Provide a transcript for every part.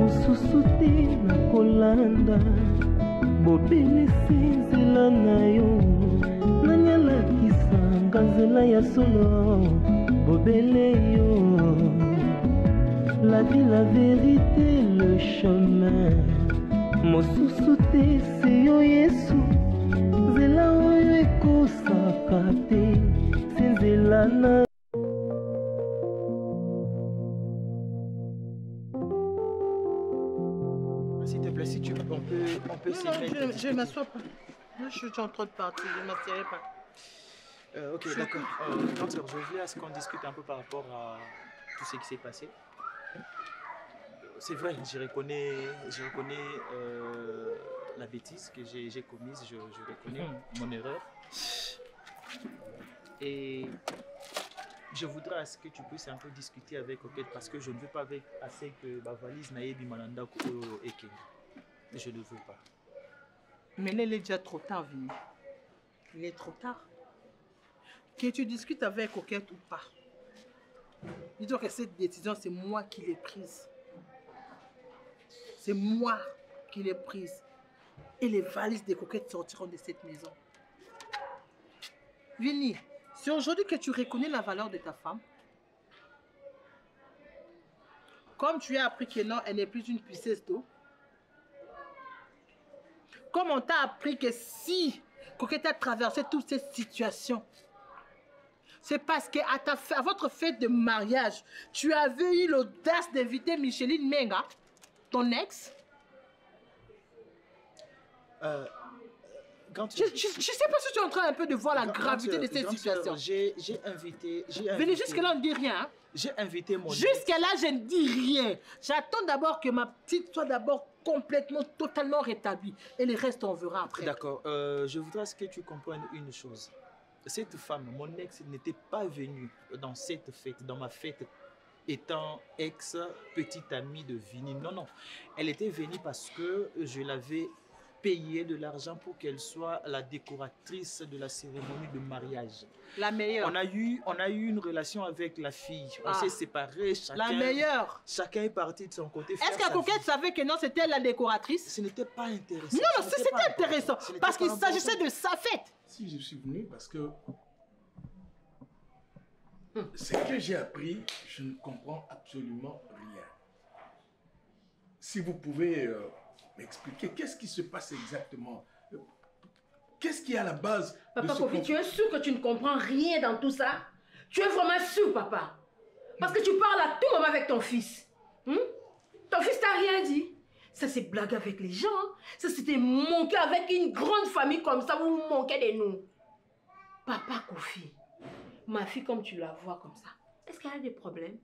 mosusu te nakolanda bobelisi nzela na yo nani alakisanga nzela ya solo bobele yo la vie la vérité le chemin mosusu te se yo Yesu nzela oyo ekosaka te se nzela na S'il te plaît, si tu veux, on peut s'y mettre. Je ne m'assois pas. Je suis en train de partir, je ne m'assierai pas. Ok, d'accord. Donc, je voulais à ce qu'on discute un peu par rapport à tout ce qui s'est passé. C'est vrai, je reconnais la bêtise que j'ai commise, je reconnais mon erreur. Et je voudrais à ce que tu puisses un peu discuter avec Coquette parce que je ne veux pas avec assez que ma valise n'aille Mananda et Ken. Je ne veux pas. Mais là, il est déjà trop tard, Vini. Il est trop tard. Que tu discutes avec Coquette ou pas. Dis-toi que cette décision, c'est moi qui l'ai prise. C'est moi qui l'ai prise. Et les valises des Coquettes sortiront de cette maison. Vini, c'est aujourd'hui que tu reconnais la valeur de ta femme. Comme tu as appris que non, elle n'est plus une puceuse d'eau. Comme on t'a appris que si Coquette a traversé toute cette situation, c'est parce qu'à votre fête de mariage, tu avais eu l'audace d'inviter Micheline Menga, ton ex. Je ne sais pas si tu es en train un peu de voir la gravité de cette situation. J'ai invité... Venez jusque-là, on ne dit rien. Hein? J'ai invité mon... Jusque-là, je ne dis rien. J'attends d'abord que ma petite soit d'abord complètement, totalement rétablie. Et le reste, on verra après. D'accord. Je voudrais que tu comprennes une chose. Cette femme, mon ex, n'était pas venue dans cette fête, dans ma fête, étant ex-petite amie de Vini. Non, non. Elle était venue parce que je l'avais payé de l'argent pour qu'elle soit la décoratrice de la cérémonie de mariage. La meilleure. On a eu une relation avec la fille. On s'est séparés. La meilleure. Chacun est parti de son côté. Est-ce que Coquette savait que non, c'était elle la décoratrice? Ce n'était pas intéressant. Non, non, c'était intéressant. Parce qu'il s'agissait de sa fête. Si je suis venu parce que ce que j'ai appris, je ne comprends absolument rien. Si vous pouvez m'expliquer, qu'est-ce qui se passe exactement? Qu'est-ce qui est à la base de Papa ce Kofi, tu es sûr que tu ne comprends rien dans tout ça? Tu es vraiment sûr, papa? Parce que tu parles à tout moment avec ton fils. Ton fils t'a rien dit. Ça, c'est blague avec les gens. Ça, c'était manquer avec une grande famille comme ça, vous vous manquez de nous. Papa Kofi, ma fille, comme tu la vois comme ça, est-ce qu'elle a des problèmes?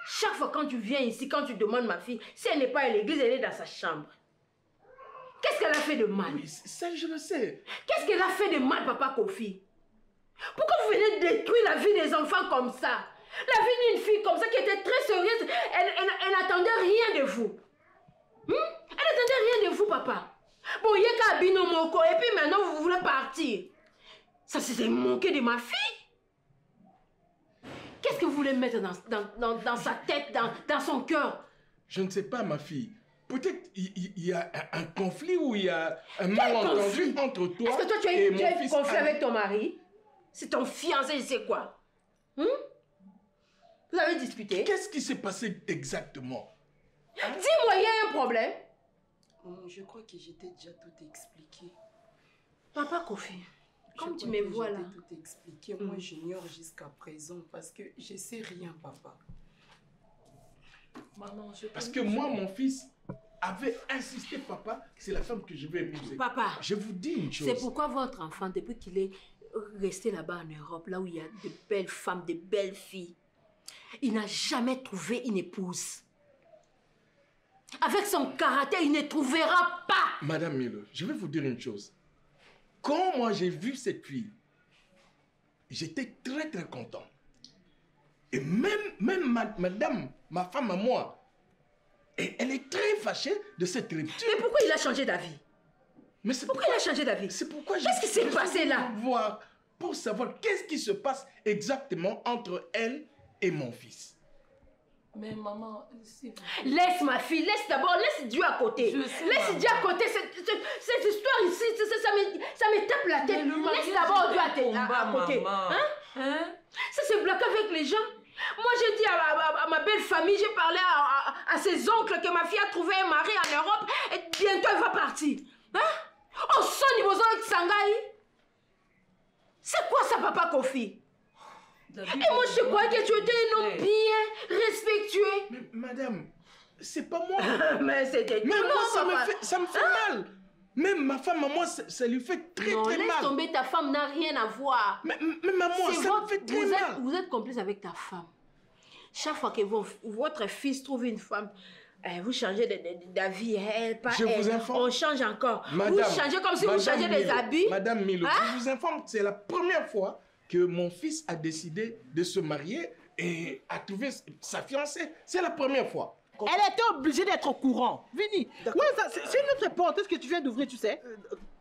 Chaque fois quand tu viens ici, quand tu demandes ma fille, si elle n'est pas à l'église, elle est dans sa chambre. Qu'est-ce qu'elle a fait de mal? Oui, ça, je le sais. Qu'est-ce qu'elle a fait de mal, papa Kofi? Pourquoi vous venez détruire la vie des enfants comme ça? La vie d'une fille comme ça qui était très sérieuse, elle n'attendait rien de vous. Elle n'attendait rien de vous, papa. Bon, il y a qu'à Bino Moko, et puis maintenant vous voulez partir. Ça, c'est manquer de ma fille. Qu'est-ce que vous voulez mettre dans sa tête, dans son cœur? Je ne sais pas, ma fille. Peut-être il y a un conflit ou il y a un malentendu entre toi. Est-ce que toi tu et as mon eu fils conflit avec ton mari? C'est ton fiancé, je sais quoi. Vous avez discuté? Qu'est-ce qui s'est passé exactement? Dis-moi, il y a un problème. Je crois que j'étais déjà tout expliqué. Papa Kofi, comme tu me vois là. Tout expliqué. Moi, j'ignore jusqu'à présent parce que je ne sais rien, papa. Maman, parce que moi, mon fils avait insisté, papa, c'est la femme que je vais épouser. Papa, je vous dis une chose. C'est pourquoi votre enfant, depuis qu'il est resté là-bas en Europe, là où il y a de belles femmes, de belles filles, il n'a jamais trouvé une épouse. Avec son caractère, il ne trouvera pas. Madame Milo, je vais vous dire une chose. Quand moi j'ai vu cette fille, j'étais très très content. Et même madame, ma femme à moi, et elle est très fâchée de cette rupture. Mais pourquoi il a changé d'avis? Mais c'est pourquoi il a changé d'avis? C'est pourquoi qu'est-ce qui s'est passé là? Pour savoir qu'est-ce qui se passe exactement entre elle et mon fils. Mais maman, s'il vous plaît. Laisse ma fille, laisse d'abord, laisse Dieu à côté. Je sais, Laisse maman. Dieu à côté, cette histoire ici, ça me tape la tête. Laisse d'abord Dieu à côté. Hein? Ça se bloque avec les gens. Moi j'ai dit à ma belle famille, j'ai parlé à ses oncles que ma fille a trouvé un mari en Europe et bientôt elle va partir. Hein? Oh, son niveau Sangai. C'est quoi ça, papa Kofi? David, Et moi je crois que tu étais un homme bien respectueux. Mais madame, c'est pas moi. Mais c'était Même moi, papa. ça me fait mal. Même ma femme, à moi, ça lui fait très Non, très laisse mal. tomber, ta femme n'a rien à voir. Mais maman, C'est ça me fait très mal. vous êtes complice avec ta femme. Chaque fois que votre fils trouve une femme, vous changez d'avis, elle, pas Je elle. vous informe. On change encore. Madame, vous changez comme si vous changez des Milo, habits. Madame Milo, Hein? je vous informe que c'est la première fois que mon fils a décidé de se marier et a trouvé sa fiancée. C'est la première fois. Elle était obligée d'être au courant. Vini. Ouais, c'est une autre parenthèse que tu viens d'ouvrir, tu sais.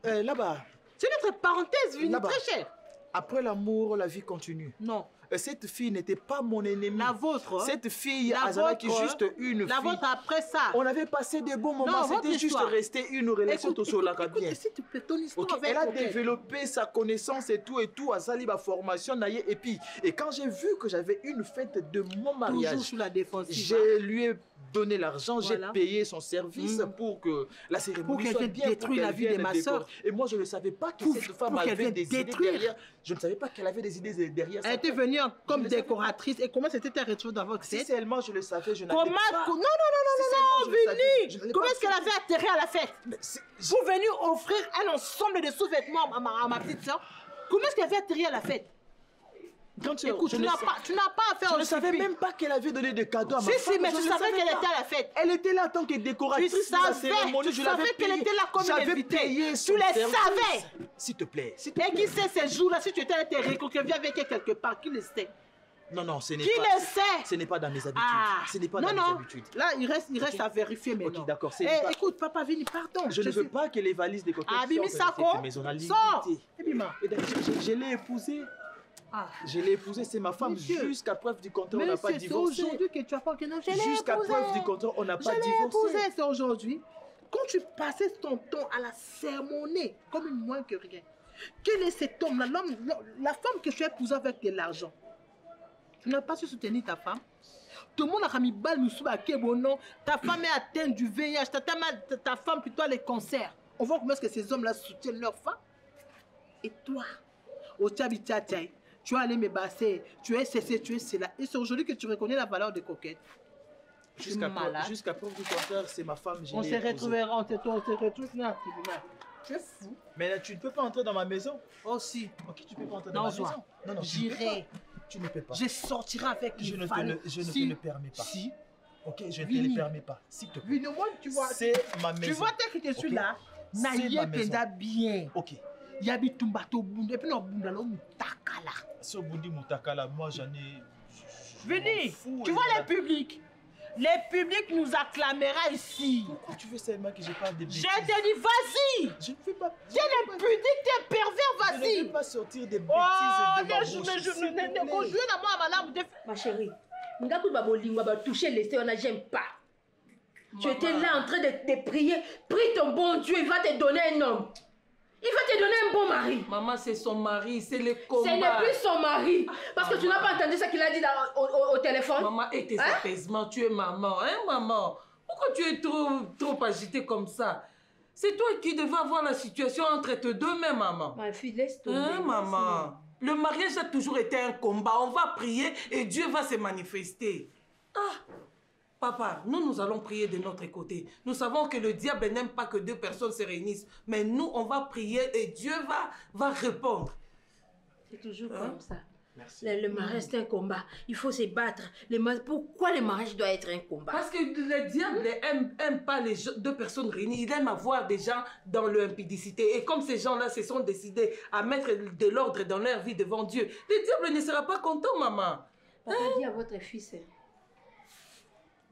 Là-bas, C'est une autre parenthèse, Vini, Là-bas. très chère. après l'amour, la vie continue. Non. Cette fille n'était pas mon ennemie. La vôtre. Cette fille, La Azalaki, vôtre. juste une La fille. vôtre après ça. On avait passé des bons moments, Non, votre c'était juste histoire. resté une relation Écoute, sur la écoute, bien. s'il te plaît, ton histoire Ok, avec elle a Coquette. développé sa connaissance et tout, à Sali, ma formation, naïe, et puis, et quand j'ai vu que j'avais une fête de mon Toujours mariage, sous la défensive. je lui ai donné l'argent, Voilà. j'ai payé son service pour que la cérémonie Pour qu'elle soit vienne bien, détruire la vie de vienne ma décorer. sœur. Et moi, je ne savais pas que Pour- cette femme pour qu'elle avait vienne des idées détruire. derrière. Je ne savais pas qu'elle avait des idées derrière. Elle sa était tête. venue comme le savais décoratrice. Et comment c'était retrouvée dans votre Si tête? seulement je le savais, je n'allais Comment? pas. Non, non, non, Si non, seulement non, je le savais, Vini. je n'allais Comment pas est-ce qu'elle avait atterri à la fête? Mais c'est- Vous venez offrir un ensemble de sous-vêtements à ma petite soeur. Comment est-ce qu'elle avait atterri à la fête? Quand tu Écoute, tu n'as pas à faire Je un ne savais stupide. même pas qu'elle avait donné des cadeaux à ma Si, femme. si, mais Je tu ne savais savais qu'elle pas. était à la fête. Elle était là en tant que décoratrice. Tu de la savais, cérémonie, tu je l'avais savais qu'elle payé. était là comme une J'avais invitée. payé Tu son le service. savais. S'il te plaît. S'il te Et plaît. qui sait ces jours-là, si tu étais à l'intérieur, qu'on vient avec elle quelque part, qui le sait? Non, non, ce n'est Qui pas. le sait? Ce n'est pas dans mes habitudes. Ah. Ce n'est pas Non, dans non. mes habitudes. Là, il reste Ok. à vérifier maintenant. Ok, d'accord, c'est Eh, pas- écoute, papa Vini, pardon. Je ne veux pas que les valises des coquettes Ah, Bimi sortent de Sako, cette maison. On a sors. limité. Et Bima. Et d'ailleurs, je l'ai épousée. Ah. Je l'ai épousée, c'est ma femme. Monsieur. Jusqu'à preuve du contraire, on Mais n'a pas c'est divorcé. aujourd'hui que tu as pas que non, je l'ai Jusqu'à épousée. preuve du contraire, on n'a Je pas l'ai divorcé. épousée, c'est aujourd'hui. Quand tu passais ton temps à la sermonner, comme une moins que rien, quel est cet homme-là, la femme que tu as épousée avec de l'argent? Tu n'as pas su soutenir ta femme? Tout le monde a mis balle, nous sommes à Kebonon. Ta femme est atteinte du VIH, ta femme plutôt a les cancers. On voit comment est-ce que ces hommes-là soutiennent leur femme. Et toi, au Tchabitiatay, tu es allé me basser, tu es cessé, tu es cela. Et c'est aujourd'hui que tu reconnais la valeur des coquettes. Jusqu'à malade. preuve du contraire, c'est ma femme. Je On l'ai s'est épousée. retrouvés, on s'est retrouvés dans le tribunal. Tu es fou. Mais là, tu ne peux pas entrer dans ma maison. Oh si, Ok, tu ne peux pas entrer Non, dans ma Zoa. maison. Non, non, tu ne peux j'irai. pas. Tu ne peux pas. Je sortirai avec Je une ne te femme. le- je ne te Si. le permets pas. Si. Ok, je ne te Vini. le permets pas. S'il te plaît. Oui, moi, tu vois. C'est ma maison. Tu vois, tel que je suis Ok. là, C'est Naïe ma maison. Penda bien. Ok. Yabi Tumbato Bunda. Et puis, non, Bunda, là, Takala. Sur Boudi Moutakala, moi j'en ai. Venez, fou, tu et vois voilà. les publics. Les publics nous acclamera ici. Pourquoi tu veux seulement que je parle de bêtises? Je te dis, vas-y. Je ne veux pas. T'es impudique, t'es pervers, Je ne vas-y. veux pas sortir des bêtises Oh, de ma bouche. S'il te plaît. ne conjugue à moi, madame. Ma chérie, Ngakou Babolingwa va toucher les on j'aime pas. Tu étais là en train de prier. Prie ton bon Dieu, il va te donner un homme. Il va te donner un bon mari. Maman, c'est son mari, c'est le combat. Ce n'est plus son mari. Parce que tu n'as pas entendu ce qu'il a dit au téléphone. Maman, et tes Hein? apaisements, tu es maman, hein, maman? Pourquoi tu es trop agitée comme ça? C'est toi qui devais avoir la situation entre tes deux mains, maman. Ma fille, laisse tomber. Hein, maman? Le mariage a toujours été un combat. On va prier et Dieu va se manifester. Ah! Papa, nous allons prier de notre côté. Nous savons que le diable n'aime pas que deux personnes se réunissent. Mais nous, on va prier et Dieu va répondre. C'est toujours Hein? comme ça. Merci. Le mariage, c'est un combat. Il faut se battre. Pourquoi le mariage doit être un combat? Parce que le diable aime pas les deux personnes réunies. Il aime avoir des gens dans l'impudicité. Et comme ces gens-là se sont décidés à mettre de l'ordre dans leur vie devant Dieu, le diable ne sera pas content, maman. Papa dit à votre fils,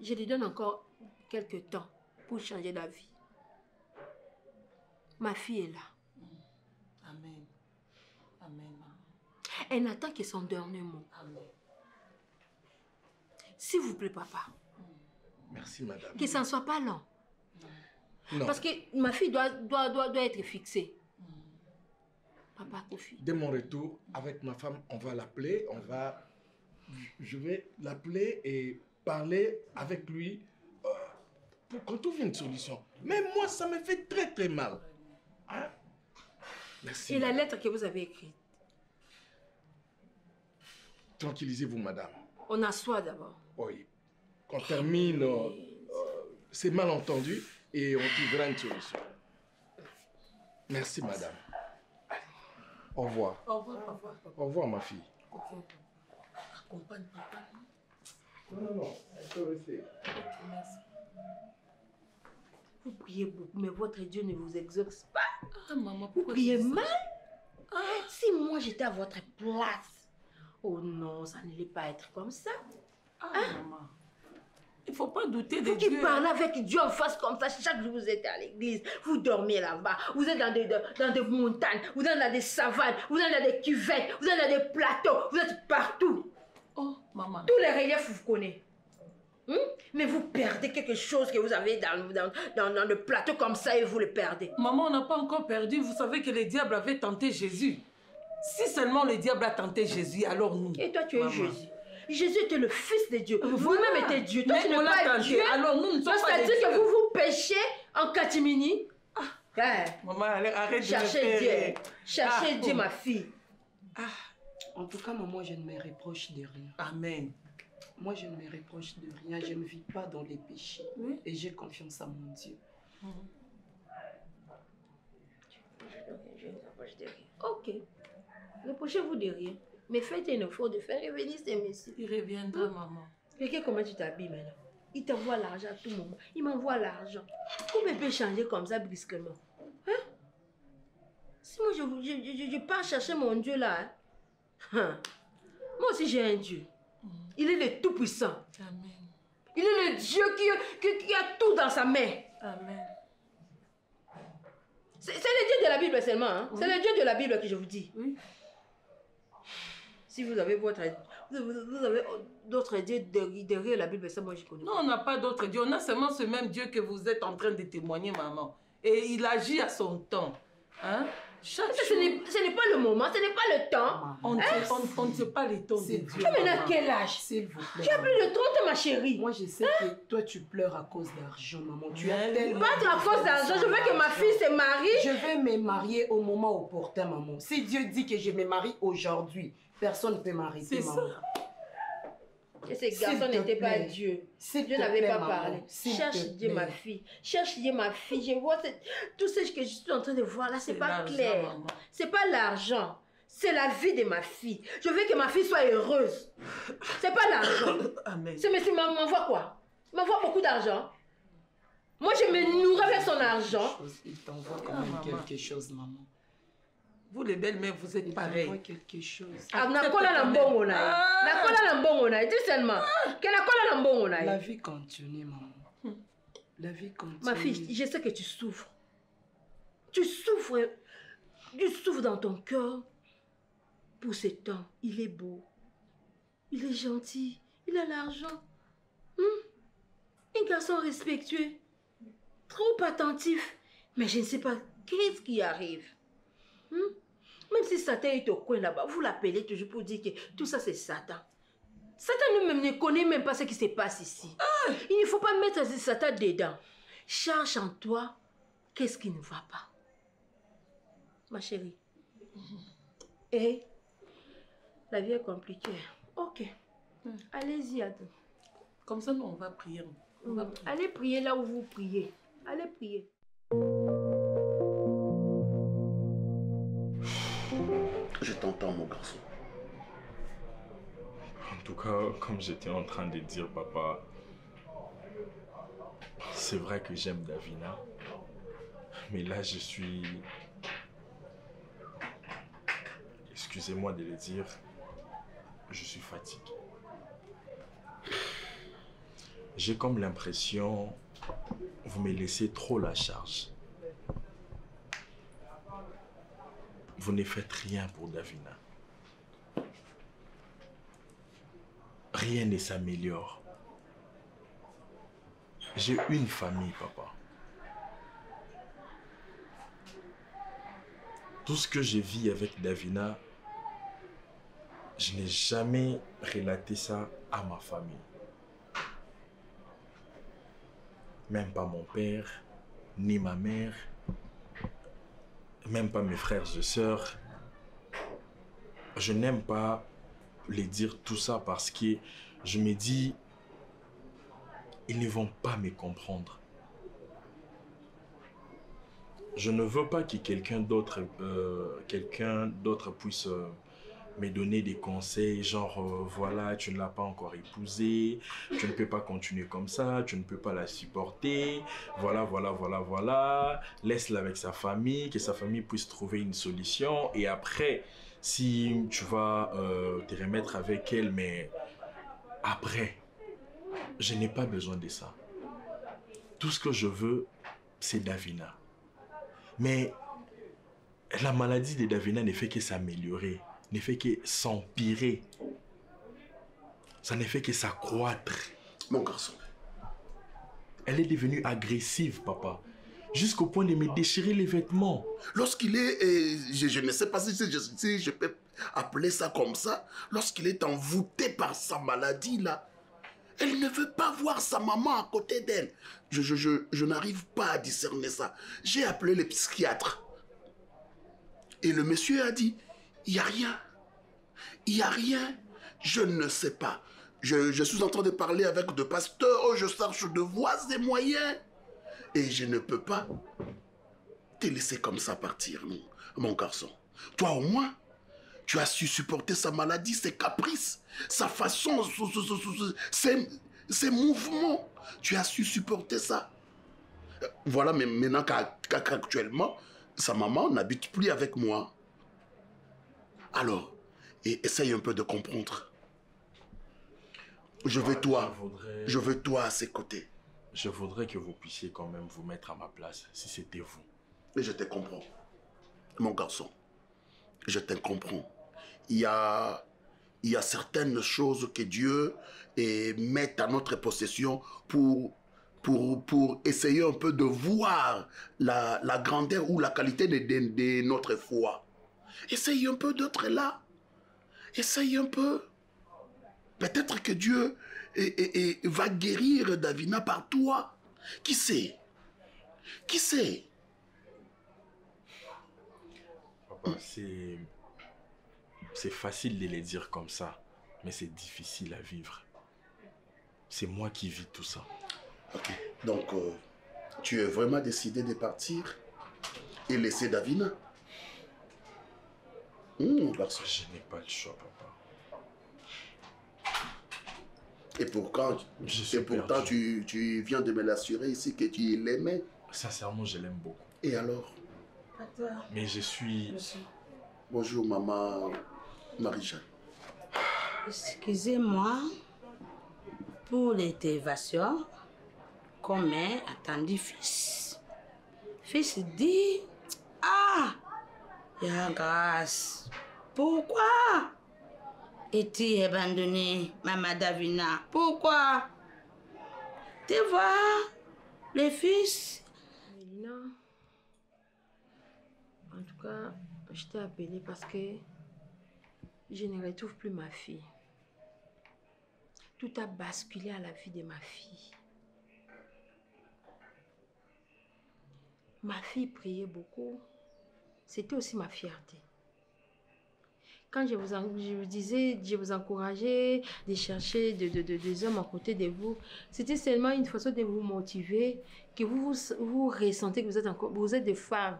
je lui donne encore quelques temps pour changer d'avis. Ma fille est là. Amen. Amen, maman. Elle n'attend que son dernier mot. Amen. S'il vous plaît, papa. Merci, madame. Que ça ne soit pas long. Non. Parce que ma fille doit être fixée. Papa Kofi. Dès mon retour, avec ma femme, on va l'appeler. Je vais l'appeler et parler avec lui pour qu'on trouve une solution. Mais moi, ça me fait très très mal. Hein? Merci. Et la lettre que vous avez écrite? Tranquillisez-vous, madame. On assoit d'abord. Oui. Qu'on termine ces malentendus et on trouvera une solution. Merci, madame. Allez. Au revoir. Au revoir, papa. Au revoir, ma fille. Ok. Accompagne papa. Non, elle peut rester. Merci. Vous priez beaucoup, mais votre Dieu ne vous exauce pas. Ah, maman, Vous pourquoi priez tu dis ça? mal. Si moi j'étais à votre place, oh non, ça n'allait pas être comme ça. Ah, maman. Il ne faut pas douter de Vous Dieu. qui parlez avec Dieu en face comme ça, chaque jour vous êtes à l'église, vous dormez là-bas, vous êtes dans des montagnes, vous êtes dans des savanes, vous êtes dans des cuvettes, vous êtes dans des plateaux, vous êtes partout. Oh, maman. Tous les reliefs, vous connaissez. Mais vous perdez quelque chose que vous avez dans le plateau comme ça et vous le perdez. Maman, on n'a pas encore perdu. Vous savez que le diable avait tenté Jésus. Si seulement le diable a tenté Jésus, alors nous. Et toi, tu es maman. Jésus. Jésus était le fils de Dieu. Vous-même étiez Dieu. Toi, Mais tu n'es on l'a pas tenté. Dieu. Alors nous ne sommes pas des C'est-à-dire que dieux. vous péchez en catimini. Maman, arrête de me Cherchez faire Dieu. rire. Cherchez Dieu, ma fille. En tout cas, maman, je ne me reproche de rien. Amen. Moi, je ne me reproche de rien. Je ne vis pas dans les péchés. Oui. Et j'ai confiance à mon Dieu. Je ne reproche de rien. Ok. Reprochez-vous de rien. Mais faites un effort de faire revenir ces messieurs. Il reviendra, maman. Regarde comment tu t'habilles maintenant. Il t'envoie l'argent à tout moment. Il m'envoie l'argent. Comment il peut changer comme ça brusquement? Hein? Si moi je pars chercher mon Dieu là. Hein? Moi aussi j'ai un Dieu. Il est le Tout-Puissant. Amen. Il est le Dieu qui a tout dans sa main. Amen. C'est le Dieu de la Bible seulement. Hein? Oui. C'est le Dieu de la Bible que je vous dis. Oui. Si vous avez vous avez d'autres dieux derrière la Bible, ça moi je connais. Non, on n'a pas d'autre Dieu. On a seulement ce même Dieu que vous êtes en train de témoigner, maman. Et il agit à son temps. Hein? Ce n'est pas le moment, ce n'est pas le temps. On ne sait pas les temps de Dieu. Tu as maintenant quel âge? S'il vous plaît. Tu as plus de 30 ans, ma chérie. Moi, je sais que toi, tu pleures à cause d'argent, maman. Tu as tellement... Pas à cause d'argent. Je veux que ma fille se marie. Je vais me marier au moment opportun, maman. Si Dieu dit que je me marie aujourd'hui, personne ne peut m'arrêter, maman. C'est ça. Et ces garçons n'étaient pas Dieu. Dieu n'avait pas parlé. Cherche Dieu, ma fille. Cherche Dieu, ma fille. Je vois tout ce que je suis en train de voir là, c'est pas clair. C'est pas l'argent. C'est la vie de ma fille. Je veux que ma fille soit heureuse. C'est pas l'argent. Amen. Ce monsieur m'envoie quoi? Il m'envoie beaucoup d'argent. Moi, je me nourris avec son argent. Il t'envoie quand même quelque chose, maman. Vous, les belles-mères, vous êtes pareilles. Il t'envoie quelque chose. La vie continue, maman. La vie continue. Ma fille, je sais que tu souffres. Tu souffres dans ton cœur. Pour ce temps, il est beau. Il est gentil. Il a l'argent. Un garçon respectueux. Trop attentif. Mais je ne sais pas qu'est-ce qui arrive. Même si Satan est au coin là-bas, vous l'appelez toujours pour dire que tout ça c'est Satan. Satan lui-même ne connaît même pas ce qui se passe ici. Il ne faut pas mettre Satan dedans. Cherche en toi qu'est-ce qui ne va pas. Ma chérie. Et la vie est compliquée. Ok. Allez-y, Adam. Comme ça, nous, on va prier. Allez prier là où vous priez. Allez prier. Je t'entends, mon garçon. En tout cas, comme j'étais en train de dire, papa, c'est vrai que j'aime Davina, mais là, je suis... Excusez-moi de le dire, je suis fatigué. J'ai comme l'impression, vous me laissez trop la charge. Vous ne faites rien pour Davina. Rien ne s'améliore. J'ai une famille, papa. Tout ce que j'ai vu avec Davina, je n'ai jamais relaté ça à ma famille. Même pas mon père, ni ma mère, même pas mes frères et sœurs. Je n'aime pas les dire tout ça parce que je me dis, ils ne vont pas me comprendre. Je ne veux pas que quelqu'un d'autre puisse me donner des conseils, genre voilà, tu ne l'as pas encore épousée, tu ne peux pas continuer comme ça, tu ne peux pas la supporter, voilà, laisse-la avec sa famille, que sa famille puisse trouver une solution et après, si tu vas te remettre avec elle, mais après, je n'ai pas besoin de ça. Tout ce que je veux, c'est Davina. Mais la maladie de Davina ne fait que s'améliorer, ne fait que s'empirer. Ça ne fait que s'accroître. Mon garçon. Elle est devenue agressive, papa. Jusqu'au point de me déchirer les vêtements. Lorsqu'il est, je ne sais pas si je peux appeler ça comme ça, lorsqu'il est envoûté par sa maladie là, elle ne veut pas voir sa maman à côté d'elle. Je n'arrive pas à discerner ça. J'ai appelé le psychiatre. Et le monsieur a dit, il n'y a rien. Il n'y a rien. Je ne sais pas. Je suis en train de parler avec deux pasteurs. Je cherche de voies et moyens. Et je ne peux pas te laisser comme ça partir, mon garçon. Toi au moins, tu as su supporter sa maladie, ses caprices, sa façon, ses mouvements. Tu as su supporter ça. Voilà, mais maintenant qu'actuellement, sa maman n'habite plus avec moi. Alors, essaye un peu de comprendre. Je veux toi à ses côtés. Je voudrais que vous puissiez quand même vous mettre à ma place, si c'était vous. Mais je te comprends, mon garçon. Je te comprends. Il y a certaines choses que Dieu met à notre possession pour essayer un peu de voir la grandeur ou la qualité de notre foi. Essaye un peu d'être là. Essaye un peu. Peut-être que Dieu va guérir Davina par toi. Qui sait? Qui sait? Papa, c'est facile de les dire comme ça, mais c'est difficile à vivre. C'est moi qui vis tout ça. Ok, donc tu es vraiment décidé de partir et laisser Davina? Garçon. Je n'ai pas le choix, papa. Et pourtant, tu viens de me l'assurer ici que tu l'aimais. Sincèrement, je l'aime beaucoup. Et alors? Mais je suis... Bonjour, maman Marie-Jeanne. Excusez-moi pour l'intervention. Comme attendu fils. Fils dit, ah, il y a grâce. Pourquoi es-tu abandonné, maman Davina? Pourquoi? Tu vois, les fils. Mélina, en tout cas, je t'ai appelé parce que je ne retrouve plus ma fille. Tout a basculé à la vie de ma fille. Ma fille priait beaucoup. C'était aussi ma fierté. Quand je vous disais, je vous encourageais de chercher des hommes à côté de vous, c'était seulement une façon de vous motiver, que vous ressentez que vous êtes des femmes,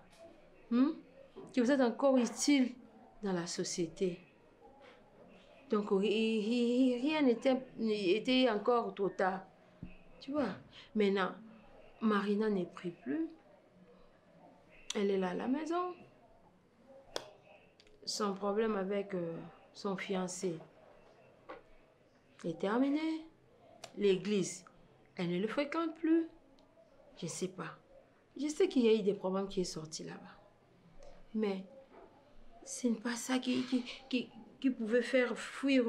que vous êtes encore utiles dans la société. Donc, rien n'était encore trop tard. Tu vois, maintenant, Marina ne prie plus. Elle est là à la maison. Son problème avec son fiancé est terminé. L'église, elle ne le fréquente plus. Je ne sais pas. Je sais qu'il y a eu des problèmes qui sont sortis là-bas. Mais ce n'est pas ça qui pouvait faire fuir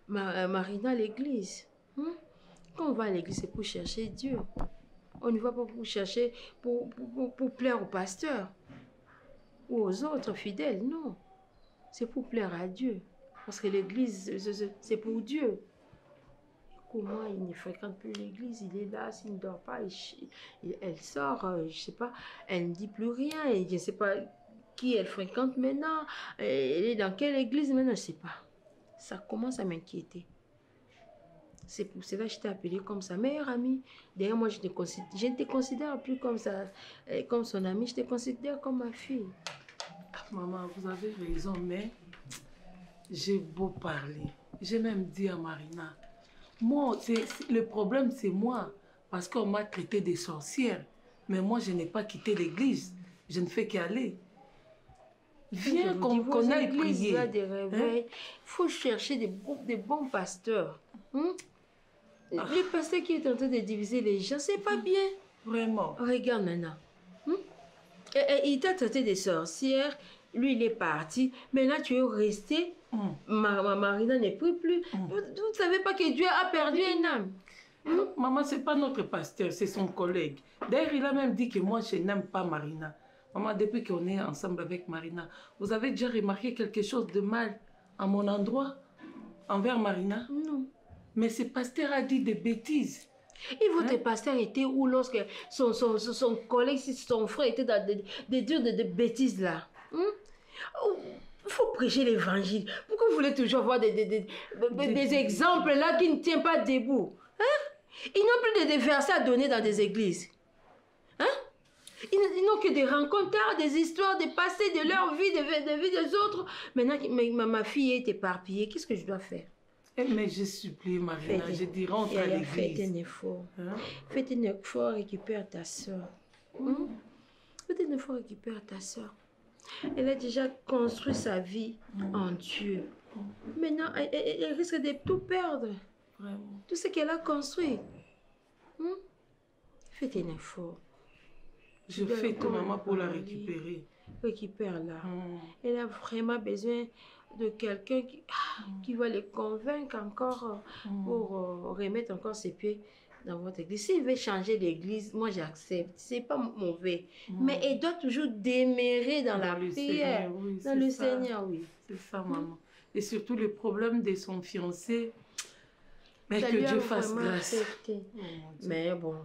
Marina à l'église. Quand on va à l'église, c'est pour chercher Dieu. On ne va pas pour chercher, pour plaire au pasteur ou aux autres fidèles, non. C'est pour plaire à Dieu. Parce que l'église, c'est pour Dieu. Comment il ne fréquente plus l'église, il est là, s'il ne dort pas, elle sort, je ne sais pas, elle ne dit plus rien, et je ne sais pas qui elle fréquente maintenant, elle est dans quelle église maintenant, je ne sais pas. Ça commence à m'inquiéter. C'est pour cela que je t'ai appelé comme sa meilleure amie. D'ailleurs, moi, je ne te considère plus comme comme son amie, je te considère comme ma fille. Maman, vous avez raison, mais j'ai beau parler. J'ai même dit à Marina, moi, le problème, c'est moi. Parce qu'on m'a traité de sorcière. Mais moi, je n'ai pas quitté l'église. Je ne fais qu'aller. Viens qu'on aille prier. Là, des réveils. Il faut chercher des bons pasteurs. Le pasteur qui est en train de diviser les gens, c'est pas bien. Vraiment. Regarde maintenant. Il t'a traité de sorcière. Lui, il est parti. Maintenant, tu es resté. Marina n'est plus. Vous ne savez pas que Dieu a perdu une âme. Maman, ce n'est pas notre pasteur, c'est son collègue. D'ailleurs, il a même dit que moi, je n'aime pas Marina. Maman, depuis qu'on est ensemble avec Marina, vous avez déjà remarqué quelque chose de mal à mon endroit envers Marina? Non. Mais ce pasteur a dit des bêtises. Et votre pasteur était où lorsque son collègue, son frère était dans des bêtises là? Il faut prêcher l'évangile. Pourquoi vous voulez toujours avoir des exemples là qui ne tiennent pas debout? Ils n'ont plus de versets à donner dans des églises. Ils n'ont que des rencontres, des histoires, des passés de leur vie, de vie des autres. Maintenant, ma fille est éparpillée. Qu'est-ce que je dois faire? Mais je supplie, Marina, je dis rentre à l'église. Faites un effort. Faites un effort, récupère ta soeur. Faites un effort, récupère ta soeur. Elle a déjà construit sa vie en Dieu. Maintenant, elle risque de tout perdre. Vraiment. Tout ce qu'elle a construit. Faites un effort. Je fais tout, maman, pour la récupérer. Récupère-la. Elle a vraiment besoin de quelqu'un qui va les convaincre encore pour remettre encore ses pieds dans votre église. S'il veut changer l'église, moi j'accepte. C'est pas mauvais. Mais elle doit toujours demeurer dans la prière. Seigneur, oui, dans le Seigneur, oui. C'est ça, maman. Et surtout le problème de son fiancé. Mais ça que Dieu fasse grâce. Mais bon,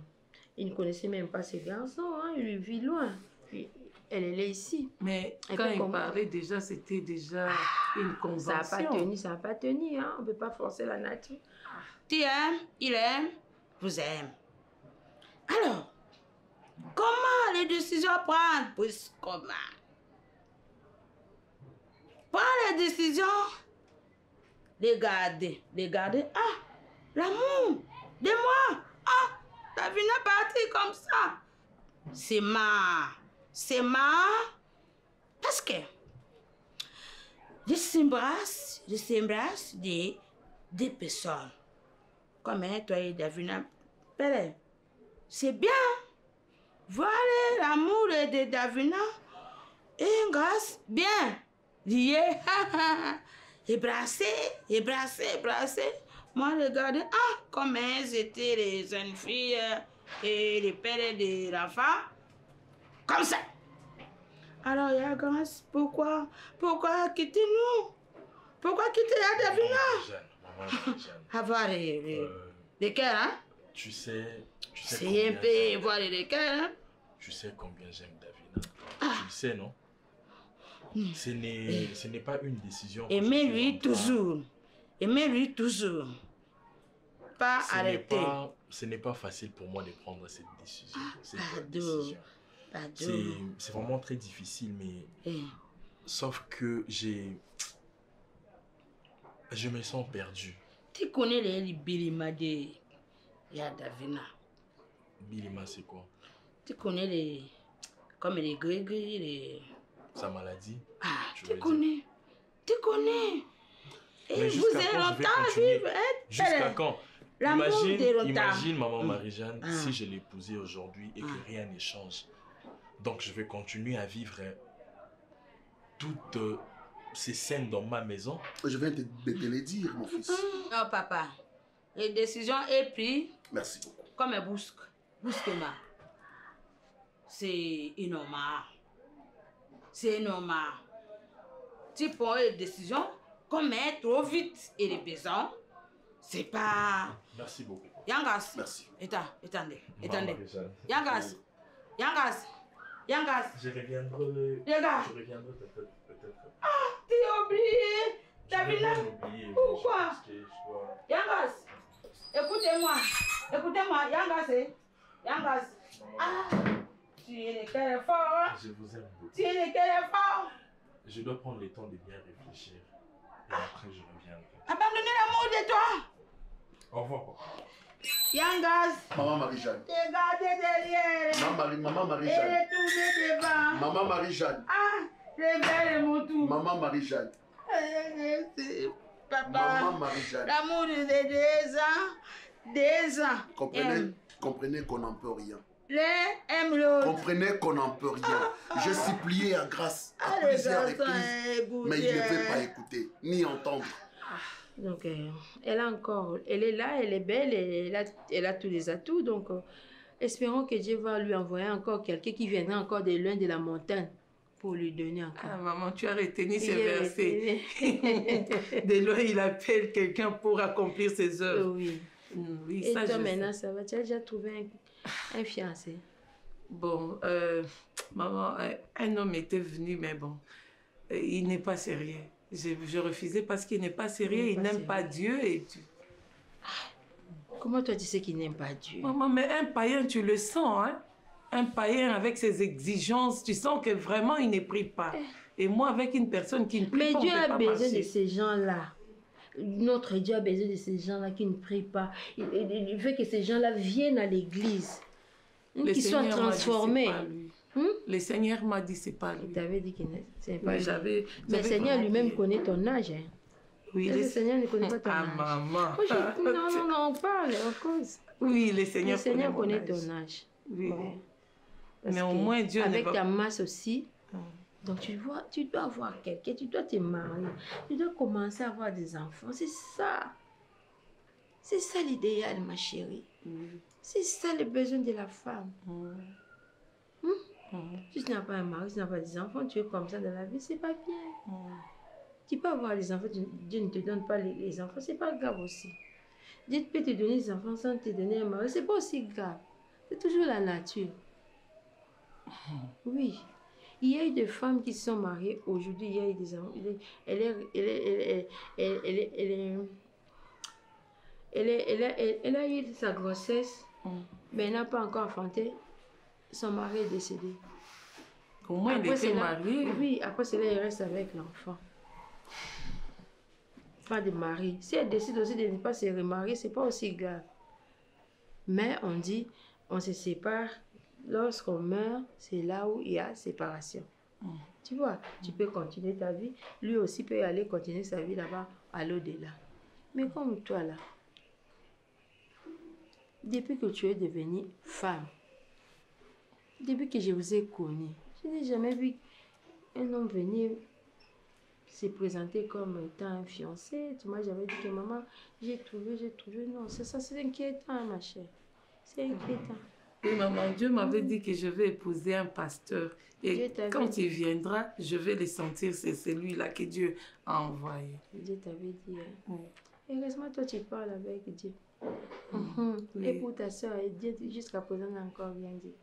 il ne connaissait même pas ses garçons. Il vit loin. Puis, elle est ici. Mais quand il parlait déjà, c'était déjà une convention. Ça n'a pas tenu. On ne peut pas forcer la nature. Tu aimes, il aime, vous aime. Alors, comment les décisions prendre? Puis comment? Prends les décisions. Regardez. Ah, l'amour de moi. Ah, ta vie n'est partie comme ça. C'est marre. Parce que je s'embrasse des personnes. Comme toi et Davina. C'est bien. Voilà l'amour de Davina. Et grâce, bien. Lié. Et brasser. Moi, regardez, comment elles étaient les jeunes filles et les pères de l'enfant. Comme ça. Alors, il y a grâce. Pourquoi quitter-nous? Pourquoi quitter la Davina? Avoir les cœurs, hein? Tu sais c'est un peu voir les cœurs, hein? Tu sais combien j'aime Davina. Tu le sais, non? Ce n'est pas une décision. Aimez-lui toujours. Pas arrêter. Ce n'est pas facile pour moi de prendre cette décision. C'est vraiment très difficile, mais sauf que je me sens perdu. Tu connais les Bilima de Davina? Bilima, c'est quoi? Tu connais comme les gris-gris, sa maladie? Tu connais. Et vous avez longtemps à vivre. Jusqu'à quand? Imagine maman Mm. Marie-Jeanne si je l'épousais aujourd'hui et que rien ne change. Donc je vais continuer à vivre toutes ces scènes dans ma maison. Je viens de te les dire, mon fils. Oh papa, La décision est prise. Merci beaucoup. Comme un brusquement. C'est normal. C'est normal. Tu prends une décision comme est trop vite et les besoins. C'est pas... Merci beaucoup. Yangas. Merci. Attendez. Maman, Yangas. Je reviendrai. Regarde. Je reviendrai peut-être. Ah, t'es oublié. T'as vu là? Pourquoi? Yangas. Écoutez-moi, Yangas. Ah, tu es le cœur fort. Je vous aime beaucoup. Tu es le cœur fort. Je dois prendre le temps de bien réfléchir. Et après, je reviendrai. Abandonnez l'amour de toi. Au revoir, papa. Yangas. Maman Marie-Jeanne. Regardez derrière. Maman Et Marie-Jeanne. retournez devant. Maman Marie-Jeanne. Ah, réveille mon tour. Maman Marie-Jeanne. Papa. Maman Marie-Jeanne. L'amour de 2 ans. Comprenez qu'on n'en peut rien. L'un aime l'autre. Comprenez qu'on n'en peut rien. J'ai supplié à grâce à plusieurs reprises, mais il ne veut pas écouter, ni entendre. Donc, elle est là, elle est belle, elle a tous les atouts. Donc, espérons que Dieu va lui envoyer encore quelqu'un qui viendra encore de loin de la montagne pour lui donner encore. Ah, maman, tu as retenu ces versets. De loin, il appelle quelqu'un pour accomplir ses œuvres. Oui. Oui, et ça, toi, maintenant, ça va? Tu as déjà trouvé un fiancé? Bon, maman, un homme était venu, mais bon, il n'est pas sérieux. Je refusais parce qu'il n'est pas sérieux, il n'aime pas Dieu et tu... Comment toi tu sais qu'il n'aime pas Dieu? Maman, mais un païen, tu le sens, hein? Un païen avec ses exigences, tu sens que vraiment il ne prie pas. Et moi, avec une personne qui ne prie pas, mais Dieu on peut a pas besoin marcher. de ces gens-là. Notre Dieu a besoin de ces gens-là qui ne prient pas. Il veut que ces gens-là viennent à l'église. Qu'ils soient transformés. Le Seigneur m'a dit c'est pas lui. Il t'avait dit que c'est pas Mais lui. Mais le Seigneur lui-même connaît ton âge. Hein. Oui, le Seigneur ne connaît pas ton âge. Maman. Non, on parle, on cause. Oui, le Seigneur connaît ton âge. Oui. Bon. Mais au moins Dieu avec ta masse aussi. Donc tu dois avoir quelqu'un, tu dois te marier, tu dois commencer à avoir des enfants. C'est ça. C'est ça l'idéal, ma chérie. C'est ça le besoin de la femme. Si tu n'as pas un mari, si tu n'as pas des enfants, tu es comme ça dans la vie, c'est pas bien. Tu peux avoir des enfants, Dieu ne te donne pas les enfants, c'est pas grave aussi. Dieu peut te donner des enfants sans te donner un mari, c'est pas aussi grave. C'est toujours la nature. Oui. Il y a eu des femmes qui se sont mariées aujourd'hui, il y a eu des enfants. Elle a eu sa grossesse, mais elle n'a pas encore enfanté. Son mari est décédé. Au moins, il était marié. Oui, après cela, il reste avec l'enfant. Pas de mari. Si elle décide aussi de ne pas se remarier, c'est pas aussi grave. Mais on dit, on se sépare. Lorsqu'on meurt, c'est là où il y a séparation. Tu vois, tu peux continuer ta vie. Lui aussi peut aller continuer sa vie là-bas, à l'au-delà. Mais comme toi là, depuis que tu es devenue femme, depuis que je vous ai connu, je n'ai jamais vu un homme venir se présenter comme étant un fiancé. Moi, j'avais dit que maman, j'ai trouvé. Non, c'est ça, c'est inquiétant, ma chère. C'est inquiétant. Oui, maman, Dieu m'avait dit que je vais épouser un pasteur. Et quand il viendra, je vais le sentir, c'est celui-là que Dieu a envoyé. Dieu t'avait dit. Heureusement, toi, tu parles avec Dieu. Oui. Et pour ta soeur, Dieu, jusqu'à présent, n'a encore rien dit.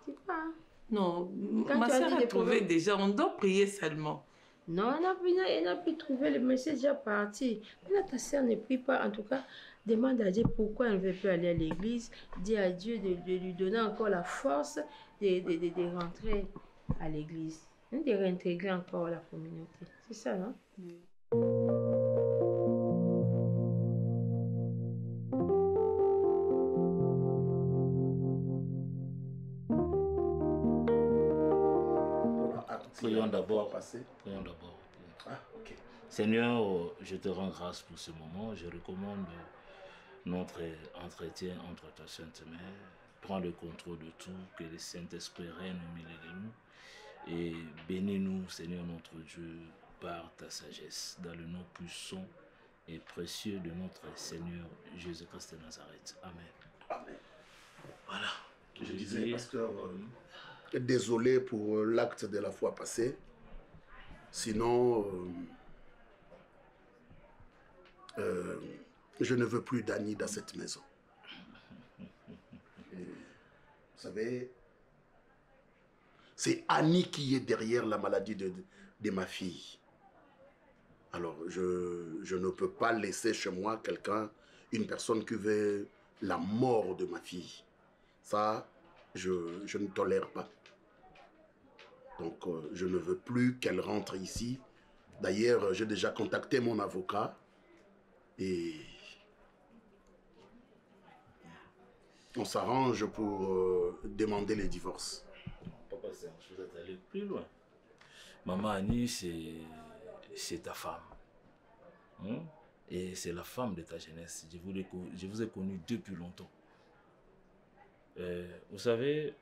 Tu parles. Non, ma soeur a trouvé déjà, on doit prier seulement. Non, elle n'a plus trouvé, le monsieur est déjà parti. Là, ta soeur ne prie pas, en tout cas. Demande à Dieu pourquoi elle ne veut plus aller à l'église. Dis à Dieu de lui donner encore la force de rentrer à l'église. De réintégrer encore la communauté. C'est ça, non? Prions d'abord. Prions d'abord. Ok. Seigneur, je te rends grâce pour ce moment. Je recommande notre entretien entre ta Sainte Mère. Prends le contrôle de tout, que le Saint-Esprit règne au milieu de nous. Et bénis-nous, Seigneur notre Dieu, par ta sagesse, dans le nom puissant et précieux de notre Seigneur Jésus-Christ de Nazareth. Amen. Amen. Voilà. Je disais, pasteur, désolé pour l'acte de la fois passée. Sinon, je ne veux plus d'Annie dans cette maison. Et, vous savez, c'est Annie qui est derrière la maladie de ma fille. Alors, je ne peux pas laisser chez moi une personne qui veut la mort de ma fille. Ça, je ne tolère pas. Donc, je ne veux plus qu'elle rentre ici. D'ailleurs, j'ai déjà contacté mon avocat et on s'arrange pour demander les divorces. Papa Serge, vous êtes allé plus loin. Maman Annie, c'est ta femme. Hein? Et c'est la femme de ta jeunesse. Je vous ai connu depuis longtemps. Vous savez,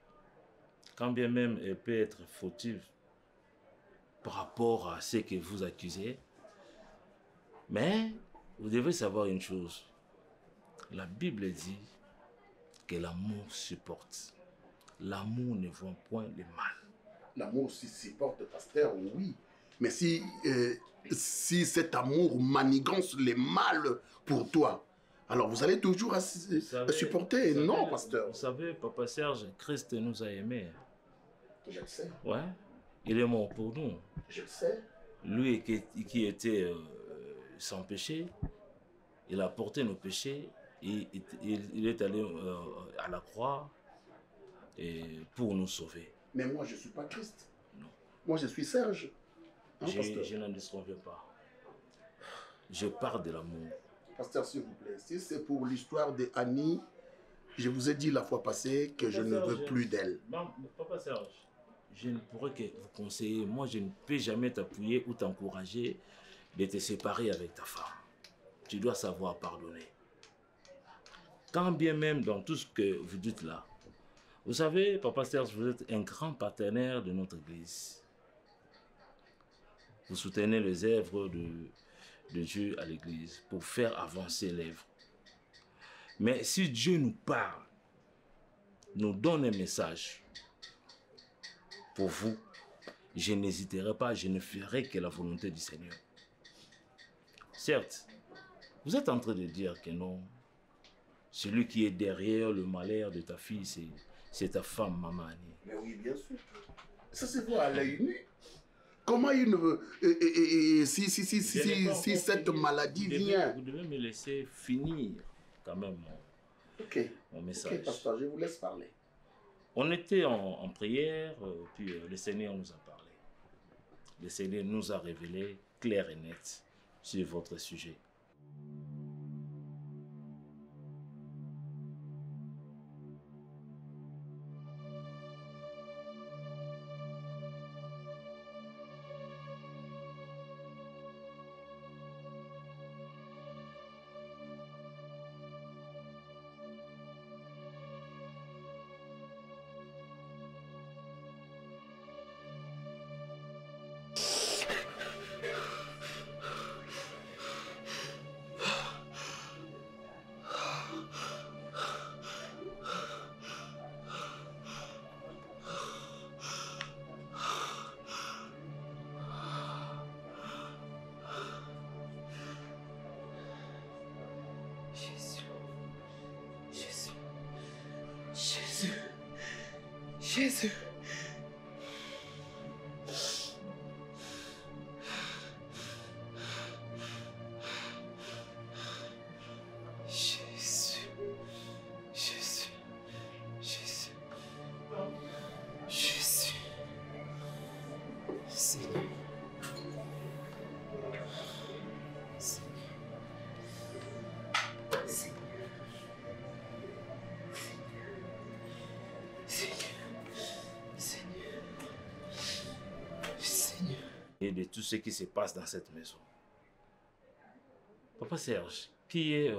quand bien même elle peut être fautive par rapport à ce que vous accusez, mais vous devez savoir une chose. La Bible dit que l'amour supporte. L'amour ne voit point le mal. L'amour supporte, pasteur, oui. Mais si cet amour manigance le mal pour toi, alors vous allez toujours supporter. Non, pasteur. Vous savez, Papa Serge, Christ nous a aimés. Je le sais. Ouais. Il est mort pour nous. Je le sais. Lui qui était sans péché, il a porté nos péchés. Il est allé à la croix pour nous sauver. Mais moi, je ne suis pas Christ. Non. Moi, je suis Serge. Hein, je n'en disconviens pas. Je parle de l'amour. Pasteur, s'il vous plaît, si c'est pour l'histoire de Annie, je vous ai dit la fois passée que je ne veux plus d'elle. Papa Serge, je ne pourrais que vous conseiller. Moi, je ne peux jamais t'appuyer ou t'encourager de te séparer avec ta femme. Tu dois savoir pardonner. Quand bien même dans tout ce que vous dites là, vous savez, Papa Serge, vous êtes un grand partenaire de notre Église. Vous soutenez les œuvres de Dieu à l'Église pour faire avancer l'œuvre. Mais si Dieu nous parle, nous donne un message pour vous, je n'hésiterai pas, je ne ferai que la volonté du Seigneur. Certes, vous êtes en train de dire que non, celui qui est derrière le malheur de ta fille, c'est ta femme, Maman Annie. Mais oui, bien sûr. Ça se voit à l'œil nu. Comment il ne veut... si cette maladie vient... Vous devez me laisser finir quand même mon message. Ok, pasteur, je vous laisse parler. On était en prière, puis le Seigneur nous a parlé. Le Seigneur nous a révélé clair et net sur votre sujet. Jésus. Jésus. Jésus. Jésus. Jésus. Seigneur. Et de tout ce qui se passe dans cette maison. Papa Serge, qui est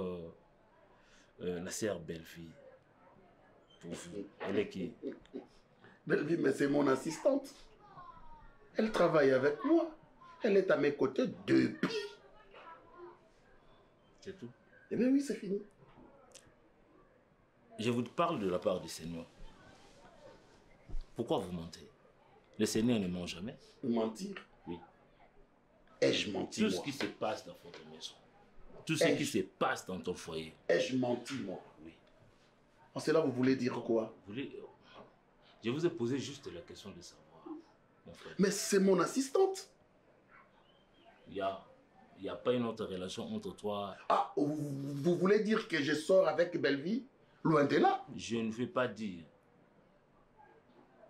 la sœur Belle-Fille pour vous? Elle est qui? Belle-Fille, mais c'est mon assistante. Elle travaille avec moi. Elle est à mes côtés depuis. C'est tout. Eh bien oui, c'est fini. Je vous parle de la part du Seigneur. Pourquoi vous mentez? Le Seigneur ne ment jamais. Mentir? Oui. Ai-je menti, Tout moi? ce qui se passe dans votre maison, tout ce qui se passe dans ton foyer. Ai-je menti, moi? Oui. En cela, vous voulez dire quoi? Je vous ai posé juste la question de savoir, mon frère. Mais c'est mon assistante. Il y a pas une autre relation entre toi. Ah, vous voulez dire que je sors avec Belleville? Loin de là. Je ne veux pas dire.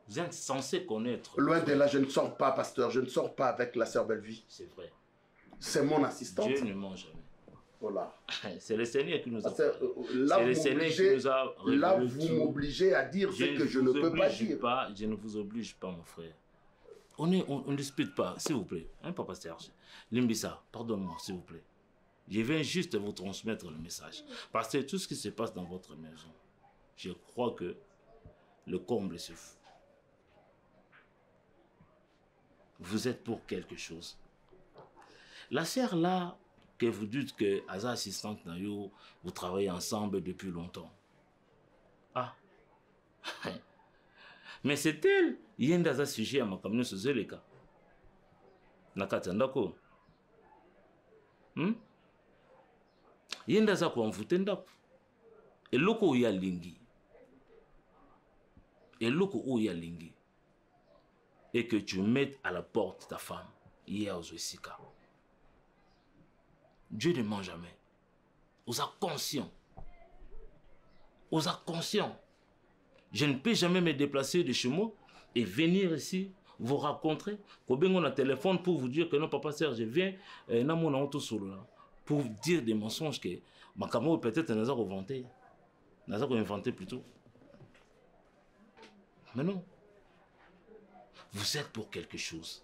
Vous êtes censé connaître. Loin de là, je ne sors pas, pasteur. Je ne sors pas avec la sœur Belleville. C'est vrai. C'est mon assistante. Dieu ne ment jamais. Voilà. C'est le Seigneur qui nous a C'est le Seigneur qui nous a révélé. Là, vous m'obligez à dire ce que je ne peux pas dire. Je ne vous oblige pas, mon frère. On ne dispute pas, s'il vous plaît. Hein, Papa Serge? Limbissa, pardonne-moi, s'il vous plaît. Je viens juste vous transmettre le message. Parce que tout ce qui se passe dans votre maison, je crois que le comble se fout. Vous êtes pour quelque chose. La sœur là, que vous dites que Asa assistante Nayo, vous travaillez ensemble depuis longtemps. Ah. Mais c'est elle. Il y a un sujet à ma commune sur ce cas. Nakatandako. Il y a un quoi envoûtendap. Et loko ya lingi. Et loko ou ya lingi. Et que tu mettes à la porte ta femme. Hier aux Osika. Dieu ne ment jamais. Vous êtes conscient. Vous êtes conscient. Je ne peux jamais me déplacer de chez moi et venir ici vous rencontrer. Combien on a téléphone pour vous dire que non, Papa Serge, je viens pour dire des mensonges que ma camarade peut-être n'a pas inventé. N'a pas inventé plutôt. Mais non. Vous êtes pour quelque chose.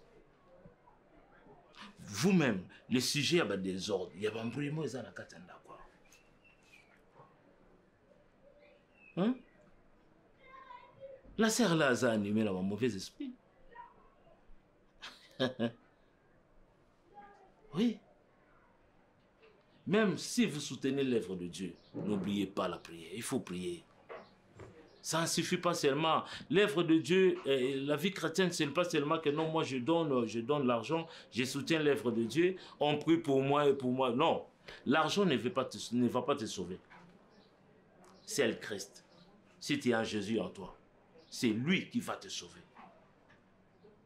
Vous-même, le sujet a des ordres. Il y a un bruit, moi, ils ont la katenda, quoi. Hein? La sœur là a animé dans un mauvais esprit. Oui. Même si vous soutenez l'œuvre de Dieu, n'oubliez pas la prière. Il faut prier. Ça ne suffit pas seulement. L'œuvre de Dieu, la vie chrétienne, ce n'est pas seulement que non, moi je donne l'argent, je soutiens l'œuvre de Dieu, on prie pour moi et pour moi. Non. L'argent ne va pas te sauver. C'est le Christ. Si tu as Jésus en toi, c'est lui qui va te sauver.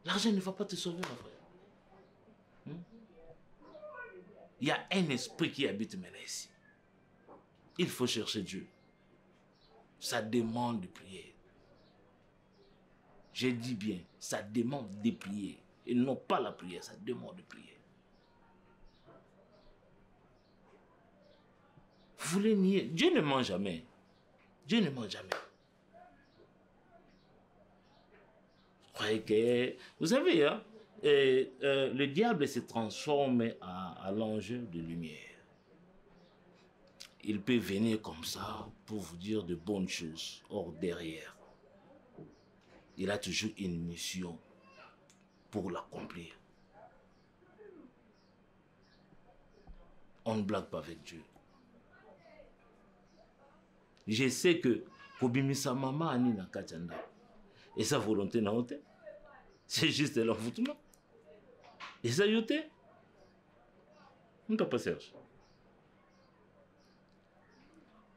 L'argent ne va pas te sauver, mon frère. Il y a un esprit qui habite maintenant ici. Il faut chercher Dieu. Ça demande de prier. Je dis bien, ça demande de prier. Et non pas la prière, ça demande de prier. Vous voulez nier? Dieu ne ment jamais. Dieu ne ment jamais. Vous savez, hein, le diable se transforme à l'ange de lumière. Il peut venir comme ça pour vous dire de bonnes choses. Or, derrière, il a toujours une mission pour l'accomplir. On ne blague pas avec Dieu. Je sais que Kobimisa Mama Ani na Kachanda. Et sa volonté n'a pas. C'est juste l'envoûtement. Et ça y est. On ne peut pas Serge.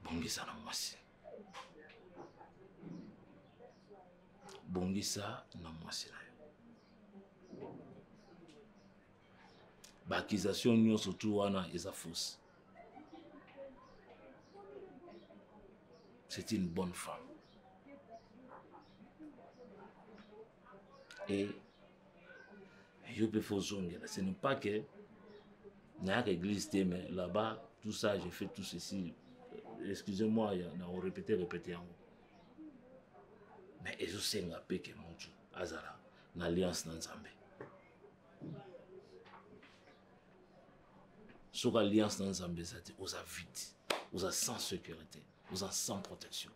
Bongisa na mwasi. Bongisa na mwasi na yo. Ba accusation nyo surtout wana eza fausse. C'est une bonne femme. Et je peux faire zonguer. Ce n'est pas que il y a l'église, mais là-bas, tout ça, j'ai fait tout ceci. Excusez-moi, on répété en haut. Mais je sais que mon Dieu, Azara, l'alliance dans Zambé. Sur l'alliance dans Zambé, ça dit, vous avez vite, vous avez sans sécurité, vous avez sans protection.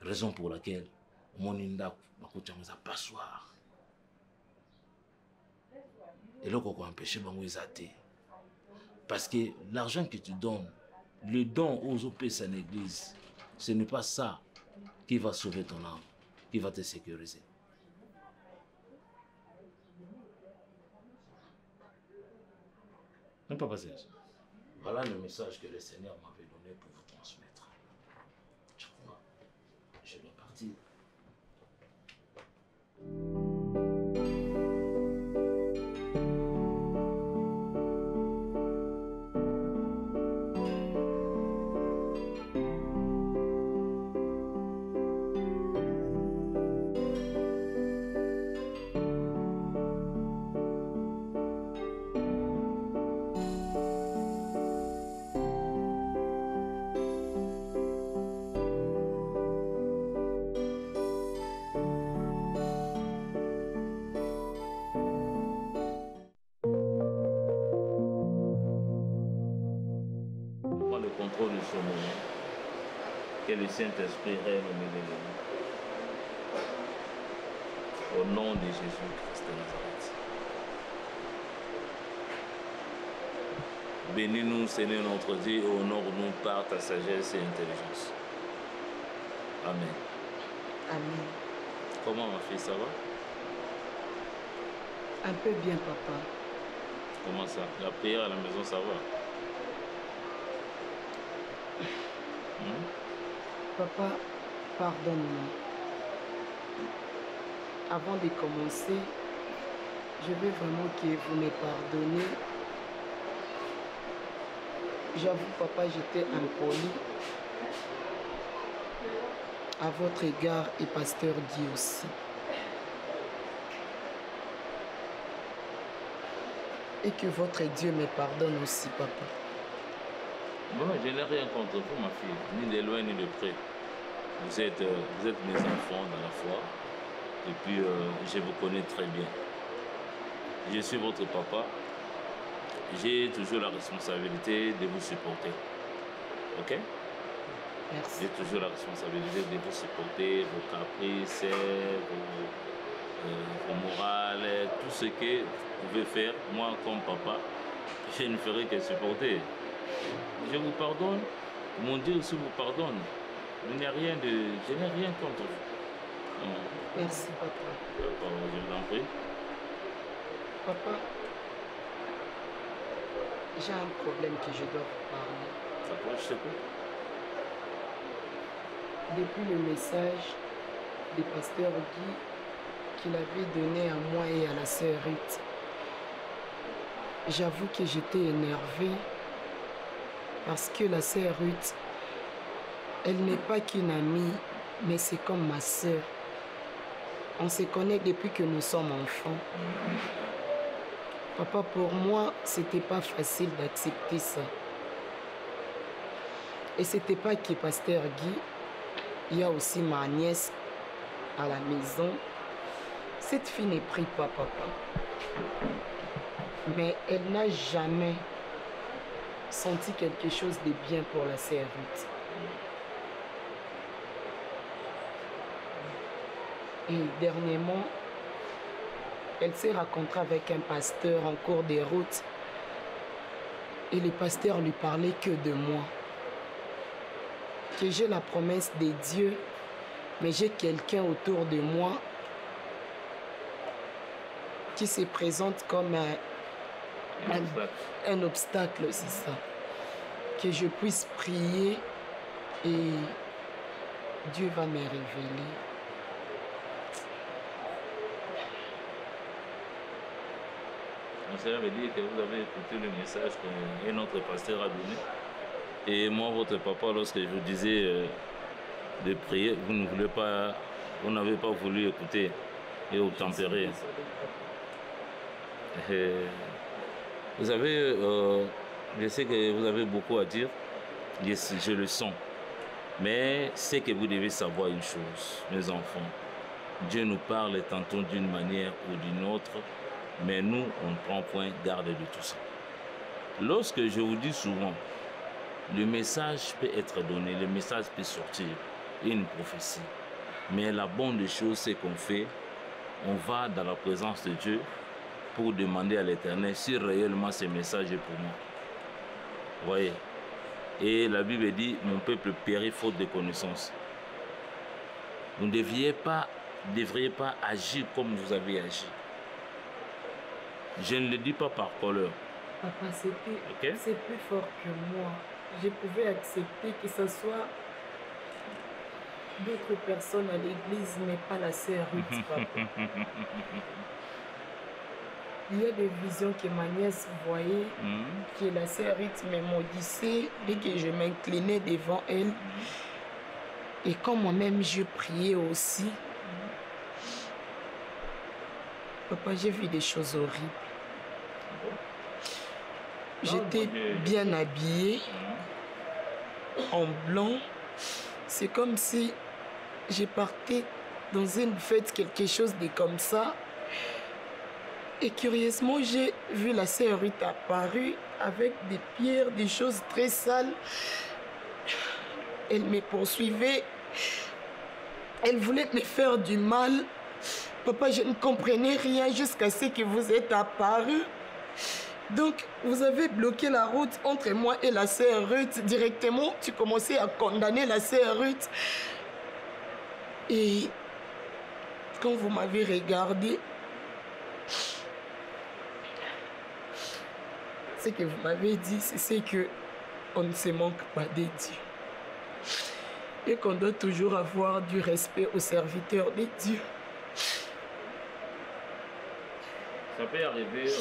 Raison pour laquelle, mon inda, vous avez pas soir. Et là, on empêche, vous avez Parce que l'argent que tu donnes, le don aux OPS en église, ce n'est pas ça qui va sauver ton âme, qui va te sécuriser. N'aie pas patience. Voilà le message que le Seigneur m'avait donné pour vous transmettre. Je dois partir. De ce moment, que le Saint-Esprit règne au milieu de nous. Au nom de Jésus-Christ de Nazareth. Bénis-nous, Seigneur notre Dieu, et honore-nous par ta sagesse et intelligence. Amen. Amen. Comment ma fille, ça va? Un peu bien, papa. Comment ça? La prière à la maison, ça va? Papa, pardonne-moi. Avant de commencer, je veux vraiment que vous me pardonnez. J'avoue, papa, j'étais impoli à votre égard et pasteur Guy aussi. Et que votre Dieu me pardonne aussi, papa. Bon, je n'ai rien contre vous, ma fille, ni de loin ni de près. Vous êtes mes enfants dans la foi, et puis je vous connais très bien. Je suis votre papa. J'ai toujours la responsabilité de vous supporter. Ok? Merci. J'ai toujours la responsabilité de vous supporter, vos caprices, vos morales, tout ce que vous pouvez faire. Moi, comme papa, je ne ferai que supporter. Je vous pardonne, mon Dieu aussi vous pardonne. Je n'ai rien contre vous. Merci, papa. Je vous en prie. Papa, j'ai un problème que je dois vous parler. D'accord, je sais pas. Depuis le message du pasteur Guy qu'il avait donné à moi et à la sœur Ruth, j'avoue que j'étais énervée parce que la sœur Ruth, elle n'est pas qu'une amie, mais c'est comme ma sœur. On se connaît depuis que nous sommes enfants. Papa, pour moi, c'était pas facile d'accepter ça. Et c'était pas que pasteur Guy, il y a aussi ma nièce à la maison. Cette fille n'est prie pas, papa. Mais elle n'a jamais senti quelque chose de bien pour la sœur Ruth. Et dernièrement, elle s'est rencontrée avec un pasteur en cours de route. Et le pasteur lui parlait que de moi. Que j'ai la promesse de Dieu, mais j'ai quelqu'un autour de moi qui se présente comme un obstacle, c'est ça. Que je puisse prier et Dieu va me révéler. Cela veut dire que vous avez écouté le message qu'un autre pasteur a donné. Et moi, votre papa, lorsque je vous disais de prier, vous ne voulez pas, vous n'avez pas voulu écouter et obtempérer. Vous savez, je sais que vous avez beaucoup à dire, je le sens. Mais c'est que vous devez savoir une chose, mes enfants. Dieu nous parle tantôt d'une manière ou d'une autre, mais nous, on ne prend point garde de tout ça. Lorsque je vous dis souvent, le message peut être donné, le message peut sortir, une prophétie. Mais la bonne des choses, c'est qu'on fait, on va dans la présence de Dieu pour demander à l'Éternel si réellement ce message est pour moi. Vous voyez? Et la Bible dit, mon peuple périt faute de connaissance. Vous ne devriez pas agir comme vous avez agi. Je ne le dis pas par colère. Papa, c'est plus fort que moi. Je pouvais accepter que ce soit d'autres personnes à l'église, mais pas la sœur Ruth, papa. Il y a des visions que ma nièce voyait, que la sœur Ruth me maudissait et que je m'inclinais devant elle. Et quand moi-même je priais aussi, papa, j'ai vu des choses horribles. J'étais bien habillée, en blanc. C'est comme si je partais dans une fête, quelque chose de comme ça. Et curieusement, j'ai vu la sœur Ruth apparue avec des pierres, des choses très sales. Elle me poursuivait. Elle voulait me faire du mal. Papa, je ne comprenais rien jusqu'à ce que vous êtes apparu. Donc, vous avez bloqué la route entre moi et la sœur Ruth. Directement, tu commençais à condamner la sœur Ruth. Et quand vous m'avez regardé, ce que vous m'avez dit, c'est qu'on ne se manque pas de Dieu. Et qu'on doit toujours avoir du respect aux serviteurs de Dieu. Ça peut arriver,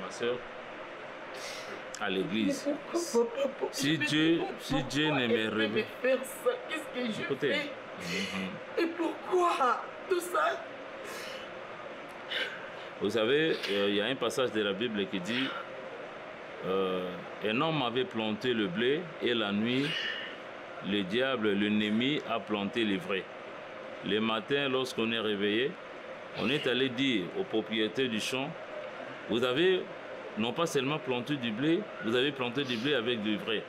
ma soeur, à l'église. Si Dieu ne me révèle... Qu'est-ce que je fais? Et pourquoi tout ça? Vous savez, il y a un passage de la Bible qui dit un homme avait planté le blé et la nuit, le diable, l'ennemi, a planté l'ivraie. Le matin, lorsqu'on est réveillé, on est allé dire au propriétaire du champ, vous avez non pas seulement planté du blé, vous avez planté du blé avec de l'ivraie.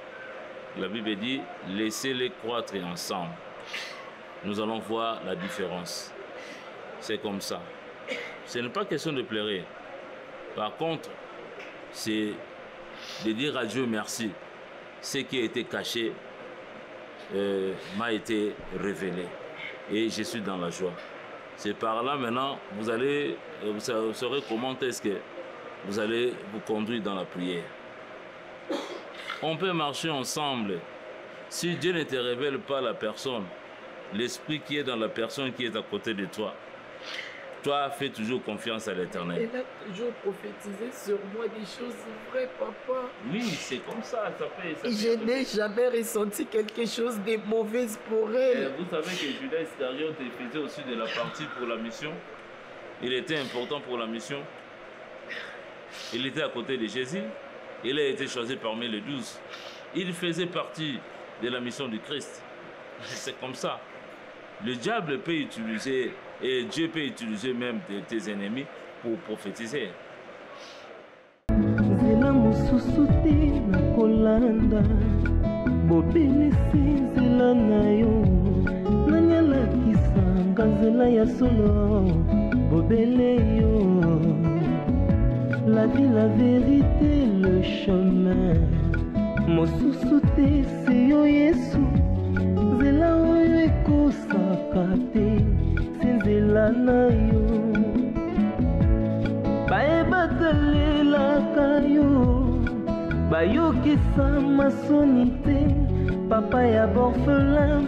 La Bible dit, laissez-les croître ensemble. Nous allons voir la différence. C'est comme ça. Ce n'est pas question de pleurer. Par contre, c'est de dire à Dieu merci. Ce qui a été caché m'a été révélé. Et je suis dans la joie. C'est par là maintenant, vous saurez comment est-ce que vous allez vous conduire dans la prière. On peut marcher ensemble. Si Dieu ne te révèle pas la personne, l'esprit qui est dans la personne qui est à côté de toi, toi, fais toujours confiance à l'Éternel. Elle a toujours prophétisé sur moi des choses vraies, papa. Oui, c'est comme ça. Je n'ai jamais ressenti quelque chose de mauvais pour elle. Vous savez que Judas Iscariote faisait aussi de la partie pour la mission. Il était important pour la mission. Il était à côté de Jésus. Il a été choisi parmi les 12. Il faisait partie de la mission du Christ. C'est comme ça. Le diable peut utiliser, et Dieu peut utiliser même tes ennemis pour prophétiser. Nzela mosusu te nakolanda bobelisi nzela na yo nani alakisanga nzela ya solo bobele yo la vie, la vérité, le chemin mosusu te se yo Yesu nzela oyo ekosaka te se nzela na yo bayebatalelaka yo bayokisa masoni te papa ya borphelin